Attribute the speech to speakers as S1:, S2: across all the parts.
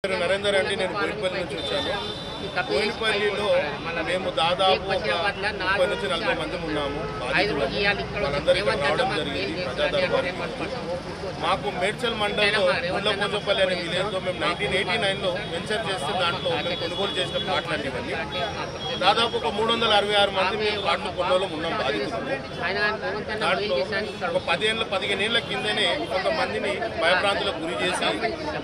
S1: నరేందర్ అండి, నేను బోయినపల్లి నుంచి వచ్చాను. బోయినపల్లిలో మేము దాదాపు 30 నుంచి 40 మంది ఉన్నాము. వాళ్ళందరికీ రావడం జరిగింది ప్రజాదర్బార్కి. మాకు మేడ్చల్ మండలంలో గుళ్ళపోచపల్లి అనే విలేజ్లో మేము 1989లో వెంచర్ చేస్తే దాంట్లో మేము కొనుగోలు చేసిన ప్లాట్లు అండి ఇవన్నీ. దాదాపు ఒక 366 మంది మేము ప్లాట్లు కొనుగోలు ఉన్నాం బాధితులు. దాంట్లో ఒక 15 ఏళ్ల కిందనే కొంతమందిని భయభ్రాంతులకు గురి చేసి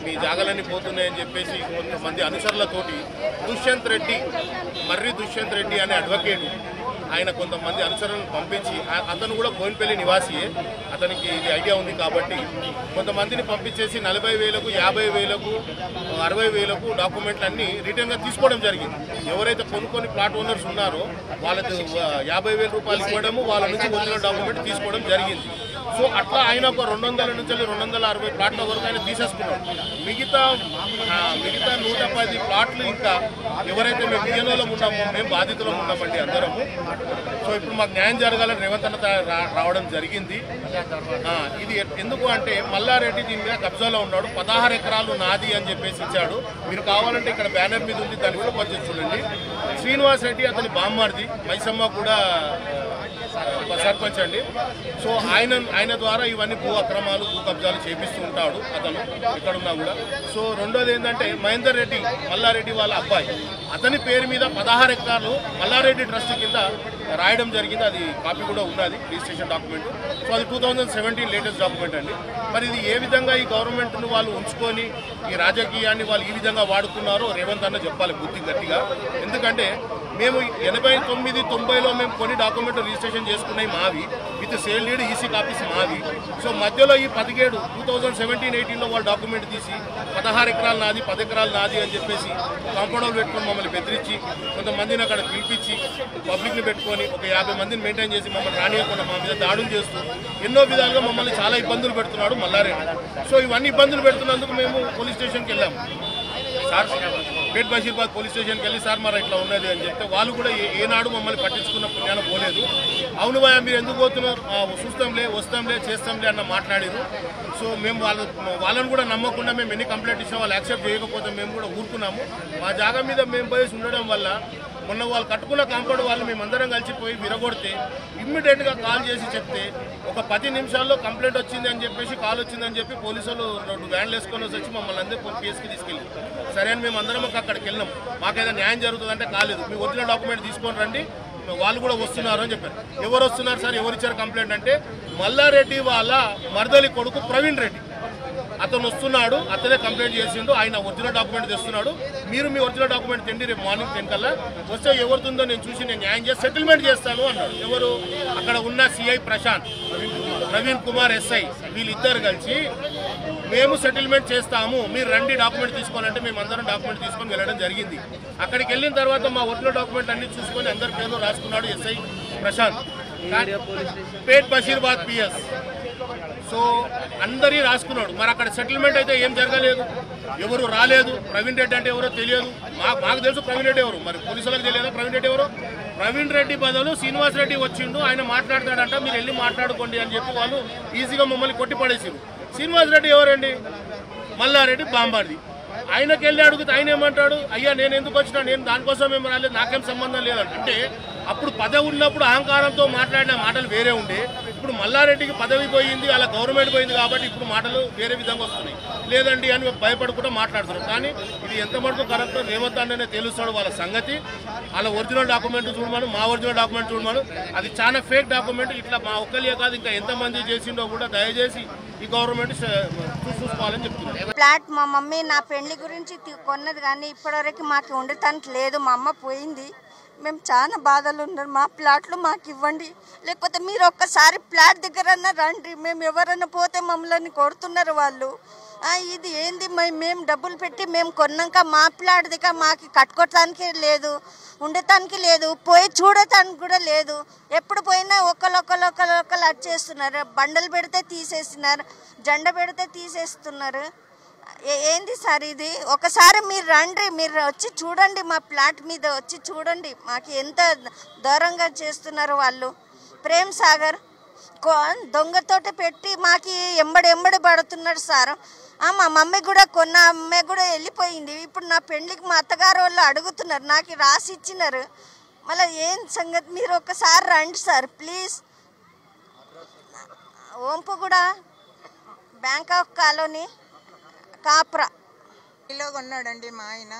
S1: మీ జాగాలన్నీ పోతున్నాయని చెప్పేసి కొంతమంది అనుచరులతోటి మర్రి దుష్యంత్ రెడ్డి అనే అడ్వకేట్ ఆయన కొంతమంది అనుచరులను పంపించి, అతను కూడా బోయినపల్లి నివాసియే, అతనికి ఇది ఐడియా ఉంది కాబట్టి కొంతమందిని పంపించేసి 40,000కు 50,000కు 60,000కు డాక్యుమెంట్లు అన్నీ రిటర్న్గా తీసుకోవడం జరిగింది. ఎవరైతే కొనుక్కొని ప్లాట్ ఓనర్స్ ఉన్నారో వాళ్ళకి 50,000 రూపాయలు ఇవ్వడము, వాళ్ళ నుంచి ఒరిజినల్ డాక్యుమెంట్ తీసుకోవడం జరిగింది. సో అట్లా ఆయన ఒక 200 నుంచి 260 ప్లాట్ల వరకు ఆయన తీసేసుకున్నాడు. మిగతా 110 ప్లాట్లు ఇంకా ఎవరైతే మేము విజయనగరంలో ఉన్నామో మేము బాధితులం ఉన్నామండి అందరము. సో ఇప్పుడు మాకు న్యాయం జరగాలని రేవంత్ అన్న రావడం జరిగింది. ఇది ఎందుకు అంటే మల్లారెడ్డి దీని మీద కబ్జాలో ఉన్నాడు. 16 ఎకరాలు నాది అని చెప్పేసి ఇచ్చాడు. మీరు కావాలంటే ఇక్కడ బ్యానర్ మీద ఉంది, దాన్ని కూడా పర్చేస్ చూడండి. శ్రీనివాస్ రెడ్డి అతని బామ్మార్ది, మైసమ్మ కూడా సర్పంచ్ అండి. సో ఆయన ద్వారా ఇవన్నీ భూ అక్రమాలు భూ కబ్జాలు చేపిస్తూ ఉంటాడు అతను ఎక్కడున్నా కూడా. సో రెండోది ఏంటంటే మహేందర్ రెడ్డి మల్లారెడ్డి వాళ్ళ అబ్బాయి, అతని పేరు మీద 16 ఎకరాలు మల్లారెడ్డి ట్రస్ట్ కింద రాయడం జరిగింది. అది కాపీ కూడా ఉన్నది, రిజిస్ట్రేషన్ డాక్యుమెంట్. సో అది 2017 లేటెస్ట్ డాక్యుమెంట్ అండి. మరి ఇది ఏ విధంగా ఈ గవర్నమెంట్ను వాళ్ళు ఉంచుకొని ఈ రాజకీయాన్ని వాళ్ళు ఈ విధంగా వాడుతున్నారో రేవంత్ అన్న చెప్పాలి బుద్ధి గట్టిగా. ఎందుకంటే మేము 89, 90లో మేము కొన్ని డాక్యుమెంట్ రిజిస్ట్రేషన్ చేసుకున్నాయి మావి, with sale deed EC copies మావి. సో మధ్యలో ఈ 2017, 18లో వాళ్ళు డాక్యుమెంట్ తీసి 16 ఎకరాలు నాది 10 ఎకరాలు నాది అని చెప్పేసి కాంపౌండ్ పెట్టుకొని మమ్మల్ని బెదిరించి కొంతమందిని అక్కడ పిలిపించి పబ్లిక్ని పెట్టుకొని ఒక 50 మందిని మెయింటైన్ చేసి మమ్మల్ని రానియకుండా మా మీద దాడులు చేస్తూ ఎన్నో విధాలుగా మమ్మల్ని చాలా ఇబ్బందులు పెడుతున్నాడు మల్లారెడ్డి. సో ఇవన్నీ ఇబ్బందులు పెడుతున్నందుకు మేము పోలీస్ స్టేషన్కి వెళ్ళాము. సార్ పేట్ బషీర్బాద్ పోలీస్ స్టేషన్కి వెళ్ళి సార్ మరి ఇట్లా ఉన్నది అని చెప్తే వాళ్ళు కూడా ఏనాడు మమ్మల్ని పట్టించుకున్న పుణ్యాన పోలేదు. అవును భయ మీరు ఎందుకు పోతున్నారు, చూస్తాంలే వస్తాంలే చేస్తాంలే అన్న మాట్లాడారు. సో మేము వాళ్ళని కూడా నమ్మకుండా మేము ఎన్ని కంప్లైంట్ ఇచ్చినా వాళ్ళు యాక్సెప్ట్ చేయకపోతే మేము కూడా ఊరుకున్నాము. మా జాగా మీద మేము పోయేసి ఉండడం వల్ల మొన్న వాళ్ళు కట్టుకున్న కాంపౌండ్ వాళ్ళు మేమందరం కలిసిపోయి విరగొడితే ఇమ్మీడియట్గా కాల్ చేసి చెప్తే ఒక 10 నిమిషాల్లో కంప్లైంట్ వచ్చింది అని చెప్పేసి కాల్ వచ్చిందని చెప్పి పోలీసులు 2 వ్యాన్లు వేసుకొని వచ్చి మమ్మల్ని అందరూ పిఎస్కి తీసుకెళ్ళి సరే అని మేము అందరం అక్కడికి వెళ్ళాం. మాకేదో న్యాయం జరుగుతుందంటే కాలేదు, మీ ఒరిజినల్ డాక్యుమెంట్ తీసుకొని రండి, వాళ్ళు కూడా వస్తున్నారు అని చెప్పారు. ఎవరు వస్తున్నారు సార్, ఎవరు ఇచ్చారు కంప్లైంట్ అంటే మల్లారెడ్డి వాళ్ళ మర్దలి కొడుకు ప్రవీణ్ రెడ్డి అతను వస్తున్నాడు, అతనే కంప్లైంట్ చేసిండు, ఆయన ఒరిజినల్ డాక్యుమెంట్ తెస్తున్నాడు, మీరు మీ ఒరిజినల్ డాక్యుమెంట్ తెండి రేపు మార్నింగ్ 10 కల్లా వస్తే ఎవరితుందో నేను చూసి నేను న్యాయం చేసి సెటిల్మెంట్ చేస్తాను అన్నాడు. ఎవరు అక్కడ ఉన్న సిఐ ప్రశాంత్, ప్రవీణ్ కుమార్ ఎస్ఐ వీళ్ళిద్దరు కలిసి మేము సెటిల్మెంట్ చేస్తాము, మీరు రండి డాక్యుమెంట్ తీసుకోవాలంటే మేము అందరం డాక్యుమెంట్ తీసుకొని వెళ్ళడం జరిగింది. అక్కడికి వెళ్ళిన తర్వాత మా ఒరిజినల్ డాక్యుమెంట్ అన్ని చూసుకొని అందరి పేర్లు రాసుకున్నాడు ఎస్ఐ ప్రశాంత్, పేట్ బషీర్బాద్ పిఎస్. సో అందరి రాసుకున్నాడు. మరి అక్కడ సెటిల్మెంట్ అయితే ఏం జరగలేదు, ఎవరు రాలేదు. ప్రవీణ్ రెడ్డి అంటే ఎవరో తెలియదు, మాకు తెలుసు ప్రవీణ్ రెడ్డి ఎవరు, మరి పోలీసులకు తెలియదు ప్రవీణ్ రెడ్డి ఎవరు. ప్రవీణ్ రెడ్డి బదులు శ్రీనివాస్ రెడ్డి వచ్చిండు, ఆయన మాట్లాడతాడంట, మీరు వెళ్ళి మాట్లాడుకోండి అని చెప్పి వాళ్ళు ఈజీగా మమ్మల్ని కొట్టి పడేసారు. శ్రీనివాస్ రెడ్డి ఎవరండి, మల్లారెడ్డి బాంబార్ది. ఆయనకి వెళ్ళి అడిగితే ఆయన ఏమంటాడు, అయ్యా నేను ఎందుకు వచ్చినా, నేను దానికోసం ఏం రాలేదు, నాకేం సంబంధం లేదంటే అప్పుడు పదవి ఉన్నప్పుడు అహంకారంతో మాట్లాడిన మాటలు వేరే ఉండే, ఇప్పుడు మల్లారెడ్డికి పదవి పోయింది, అలా గవర్నమెంట్ పోయింది కాబట్టి ఇప్పుడు మాటలు వేరే విధంగా వస్తున్నాయి. లేదండి అని భయపడకుండా మాట్లాడుతున్నారు. కానీ ఇది ఎంత మటుకు కరెక్ట్ రేవంత్ అన్ననే తెలుస్తాడు వాళ్ళ సంగతి. వాళ్ళ ఒరిజినల్ డాక్యుమెంట్ చూడమను, మా ఒరిజినల్ డాక్యుమెంట్ చూడమను, అది చాలా ఫేక్ డాక్యుమెంట్. ఇట్లా మా ఒక్కలే కాదు ఇంకా ఎంతమంది చేసిండో కూడా దయచేసి ఈ గవర్నమెంట్ చూసుకోవాలని చెప్తున్నారు.
S2: ఫ్లాట్ మా మమ్మీ నా పెళ్లి గురించి కొన్నది కానీ ఇప్పటివరకు మాకు ఉండటానికి లేదు. మా అమ్మ పోయింది, మేము చాలా బాధలు ఉన్నాం. మా ప్లాట్లు మాకు ఇవ్వండి, లేకపోతే మీరు ఒక్కసారి ప్లాట్ దగ్గరన్నా రండి. మేము ఎవరైనా పోతే మమ్మల్ని కొడుతున్నారు వాళ్ళు. ఇది ఏంది, మేము డబ్బులు పెట్టి మేము కొన్నాక మా ప్లాట్ దగ్గర మాకు కట్టుకోవటానికి లేదు, ఉండటానికి లేదు, పోయి చూడటానికి కూడా లేదు. ఎప్పుడు పోయినా ఒకళ్ళు వచ్చేస్తున్నారు, బండలు పెడితే తీసేస్తున్నారు, జెండా పెడితే తీసేస్తున్నారు. ఏంది సార్ ఇది? ఒకసారి మీరు రండి, మీరు వచ్చి చూడండి, మా ప్లాట్ మీద వచ్చి చూడండి, మాకు ఎంత దూరంగా చేస్తున్నారు వాళ్ళు. ప్రేమ్ సాగర్ దొంగతోటి పెట్టి మాకు ఎంబడి పడుతున్నాడు సార్. మా మమ్మీ కూడా కొన్న అమ్మాయి కూడా వెళ్ళిపోయింది. ఇప్పుడు నా పెళ్ళికి మా అత్తగారు వాళ్ళు అడుగుతున్నారు, నాకు రాసి ఇచ్చినారు. మళ్ళీ ఏం సంగతి, మీరు ఒక్కసారి రండి sir please. Ompuguda Bangkok colony Kapra
S3: ఇల్లు కొన్నాడండి మా ఆయన.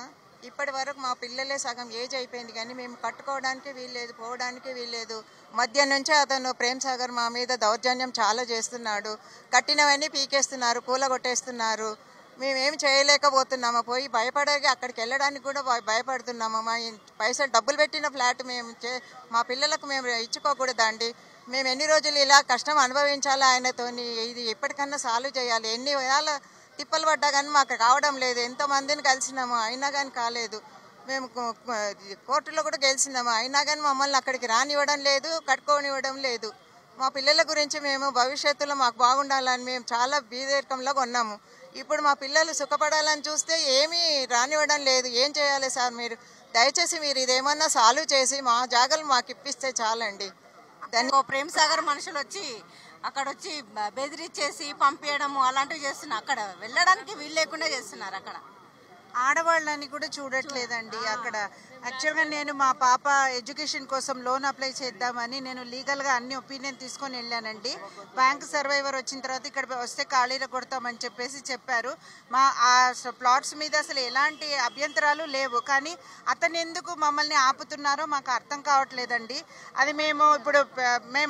S3: ఇప్పటి వరకు మా పిల్లలే సగం ఏజ్ అయిపోయింది కానీ మేము కట్టుకోవడానికి వీల్లేదు, పోవడానికి వీల్లేదు. మధ్య నుంచే అతను ప్రేమ్ సాగర్ మా మీద దౌర్జన్యం చాలా చేస్తున్నాడు. కట్టినవన్నీ పీకేస్తున్నారు, కూలగొట్టేస్తున్నారు. మేమేం చేయలేకపోతున్నాము. పోయి భయపడగా అక్కడికి వెళ్ళడానికి కూడా భయపడుతున్నాము. మా పైసలు డబ్బులు పెట్టిన ఫ్లాట్ మా పిల్లలకు మేము ఇచ్చుకోకూడదండి. మేము ఎన్ని రోజులు ఇలా కష్టం అనుభవించాలి ఆయనతోని. ఇది ఎప్పటికన్నా సాల్వ్ చేయాలి. ఎన్ని వేళ తిప్పలు పడ్డా కానీ మాకు కావడం లేదు. ఎంతోమందిని కలిసినాము అయినా కానీ కాలేదు. మేము కోర్టులో కూడా గెలిచినాము అయినా కానీ మమ్మల్ని అక్కడికి రానివ్వడం లేదు, కట్టుకోనివ్వడం లేదు. మా పిల్లల గురించి మేము భవిష్యత్తులో మాకు బాగుండాలని మేము చాలా బీదరికంలో ఉన్నాము. ఇప్పుడు మా పిల్లలు సుఖపడాలని చూస్తే ఏమీ రానివ్వడం లేదు. ఏం చేయాలి సార్ మీరు? దయచేసి మీరు ఇదేమన్నా సాల్వ్ చేసి మా జాగాలు మాకు ఇప్పిస్తే చాలండి.
S4: ప్రేమ్ సాగర్ మనుషులు వచ్చి అక్కడ వచ్చి బెదిరించేసి పంపించడము అలాంటివి చేస్తున్నారు. అక్కడ వెళ్ళడానికి వీలు లేకుండా చేస్తున్నారు. అక్కడ
S3: ఆడవాళ్ళని కూడా చూడట్లేదండి. అక్కడ యాక్చువల్గా నేను మా పాప ఎడ్యుకేషన్ కోసం లోన్ అప్లై చేద్దామని నేను లీగల్గా అన్ని ఒపీనియన్ తీసుకొని వెళ్ళానండి. బ్యాంక్ సర్వైవర్ వచ్చిన తర్వాత ఇక్కడ వస్తే ఖాళీలో కొడతామని చెప్పారు. మా ఆ ప్లాట్స్ మీద అసలు ఎలాంటి అభ్యంతరాలు లేవు. కానీ అతను ఎందుకు మమ్మల్ని ఆపుతున్నారో మాకు అర్థం కావట్లేదండి. అది మేము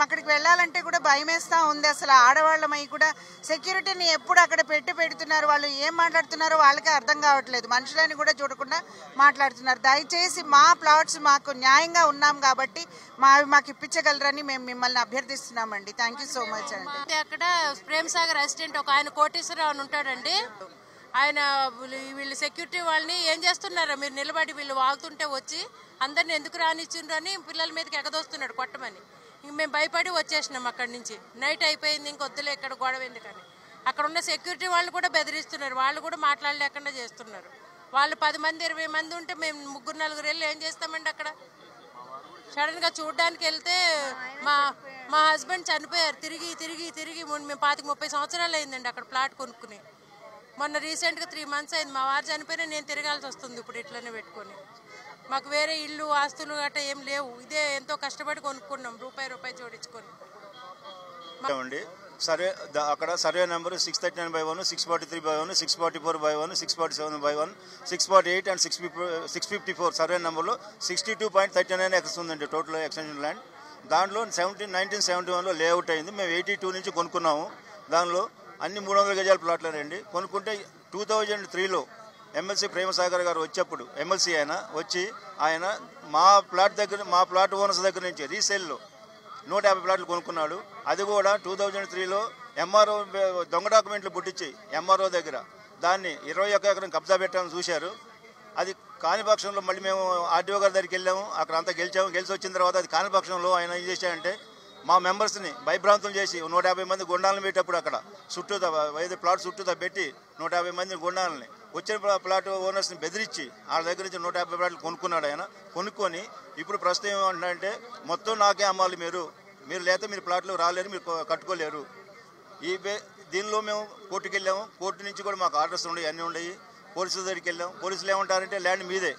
S3: అక్కడికి వెళ్ళాలంటే కూడా భయం వేస్తూ ఉంది. అసలు ఆడవాళ్ళమై కూడా సెక్యూరిటీని ఎప్పుడు అక్కడ పెడుతున్నారు. వాళ్ళు ఏం మాట్లాడుతున్నారో వాళ్ళకే అర్థం కావట్లేదు. మనుషులని కూడా చూడకుండా మాట్లాడుతున్నారు. దయచేసి మా ప్లాట్స్ మాకు న్యాయంగా ఉన్నాం కాబట్టి మాకు ఇప్పించగలరని మేము మిమ్మల్ని అభ్యర్థిస్తున్నామండి. థ్యాంక్ యూ సో మచ్ అండి.
S4: అక్కడ ప్రేమ్ సాగర్ అసిస్టెంట్ ఒక ఆయన కోటేశ్వరరావు అని ఉంటాడండి. ఆయన వీళ్ళు సెక్యూరిటీ వాళ్ళని ఏం చేస్తున్నారో మీరు నిలబడి వీళ్ళు వాగుతుంటే వచ్చి అందరిని ఎందుకు రానిచ్చిండ్రు అని పిల్లల మీదకి ఎగదోస్తున్నాడు కొట్టమని. ఇంక మేము భయపడి వచ్చేసినాం అక్కడి నుంచి. నైట్ అయిపోయింది, ఇంకొద్దులే ఇక్కడ గొడవ ఎందుకని. అక్కడ ఉన్న సెక్యూరిటీ వాళ్ళు కూడా బెదిరిస్తున్నారు. వాళ్ళు కూడా మాట్లాడలేకుండా చేస్తున్నారు. వాళ్ళు 10 మంది 20 మంది ఉంటే మేము 3-4 వెళ్ళి ఏం చేస్తామండి? అక్కడ సడన్గా చూడడానికి వెళ్తే మా హస్బెండ్ చనిపోయారు. తిరిగి మేము 25-30 సంవత్సరాలు అయిందండి అక్కడ ప్లాట్ కొనుక్కుని. మొన్న రీసెంట్గా 3 మంత్స్ అయింది. మా వారు చనిపోయినా నేను తిరగాల్సి వస్తుంది ఇప్పుడు ఇట్లనే పెట్టుకొని. మాకు వేరే ఇల్లు ఆస్తులు గట్రా ఏం లేవు. ఇదే ఎంతో కష్టపడి కొనుక్కున్నాం, రూపాయి జోడించుకొని.
S5: సరే అక్కడ సర్వే నెంబర్ 639/1, 643/1, 644/1, 647/1, 648 అండ్ 654 సర్వే నెంబర్లో 62.39 ఎకర్స్ ఉందండి టోటల్ ఎక్స్టెన్షన్ ల్యాండ్. దాంట్లో 1971లో లేఅవుట్ అయింది. మేము 82 నుంచి కొనుక్కున్నాము. దానిలో అన్ని 300 గజాల ప్లాట్లేనండి. కొనుక్కుంటే 2003లో ఎమ్మెల్సీ ప్రేమసాగర్ గారు వచ్చేప్పుడు ఎమ్మెల్సీ ఆయన మా ప్లాట్ ఓనర్స్ దగ్గర నుంచి రీసేల్లో 150 ప్లాట్లు కొనుక్కున్నాడు. అది కూడా 2003లో ఎంఆర్ఓ దొంగ డాక్యుమెంట్లు పుట్టించి ఎంఆర్ఓ దగ్గర దాన్ని 21 ఎకరం కబ్జా పెట్టాలని చూశారు. అది కాని పక్షంలో మళ్ళీ మేము ఆర్డీఓ గారి దగ్గరికి వెళ్ళాము. అక్కడ అంతా గెలిచి వచ్చిన తర్వాత అది కాని పక్షంలో ఆయన ఏం చేశాడంటే మా మెంబర్స్ని భయభ్రాంతులు చేసి 150 మంది గుండాలను పెట్టేప్పుడు అక్కడ ప్లాట్ చుట్టూతా పెట్టి 150 మంది గుండాలని వచ్చిన ప్లాట్ ఓనర్స్ని బెదిరించి వాళ్ళ దగ్గర నుంచి 150 ప్లాట్లు కొనుక్కున్నాడు. ఆయన కొనుక్కొని ఇప్పుడు ప్రస్తుతం ఏమంటారంటే మొత్తం నాకే అమ్మాలి, మీరు లేకపోతే మీరు ప్లాట్లు రాలేరు, మీరు కట్టుకోలేరు. దీనిలో మేము కోర్టుకి వెళ్ళాము. కోర్టు నుంచి కూడా మాకు ఆర్డర్స్ ఉన్నాయి, అన్నీ ఉన్నాయి. పోలీసుల దగ్గరికి వెళ్ళాము. పోలీసులు ఏమంటారంటే ల్యాండ్ మీదే,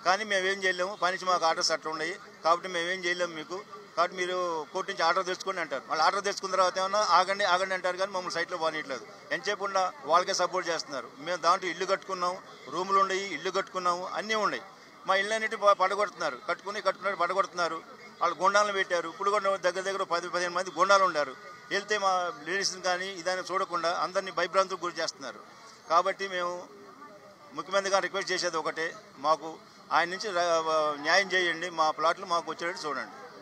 S5: కానీ మేమేం చేయలేము, పని నుంచి మాకు ఆర్డర్స్ అట్లా ఉన్నాయి కాబట్టి మేమేం చేయలేము మీకు, కాబట్టి మీరు కోర్టు నుంచి ఆర్డర్ తెచ్చుకోండి అంటారు. వాళ్ళు ఆర్డర్ తెచ్చుకున్న తర్వాత ఏమన్నా ఆగండి అంటారు, కానీ మమ్మల్ని సైట్లో బానియట్లేదు. ఎంతసేపు ఉన్నా వాళ్ళకే సపోర్ట్ చేస్తున్నారు. మేము దాంట్లో ఇల్లు కట్టుకున్నాము, రూములు ఉన్నాయి, ఇల్లు కట్టుకున్నాము, అన్నీ ఉన్నాయి. మా ఇల్లు అన్నిటి పడగొడుతున్నారు, కట్టుకున్నట్టు పడగొడుతున్నారు. వాళ్ళు గుండాలను పెట్టారు. ఇప్పుడు కూడా దగ్గర 10-15 మంది గుండాలు ఉన్నారు. వెళ్తే మా లేడీస్ని కానీ ఇదాన్ని చూడకుండా అందరినీ భయభ్రాంతులకు గురి చేస్తున్నారు. కాబట్టి మేము ముఖ్యమంత్రి గారు రిక్వెస్ట్ చేసేది ఒకటే, మాకు ఆయన నుంచి న్యాయం చేయండి, మా ప్లాట్లు మాకు వచ్చేటట్టు చూడండి.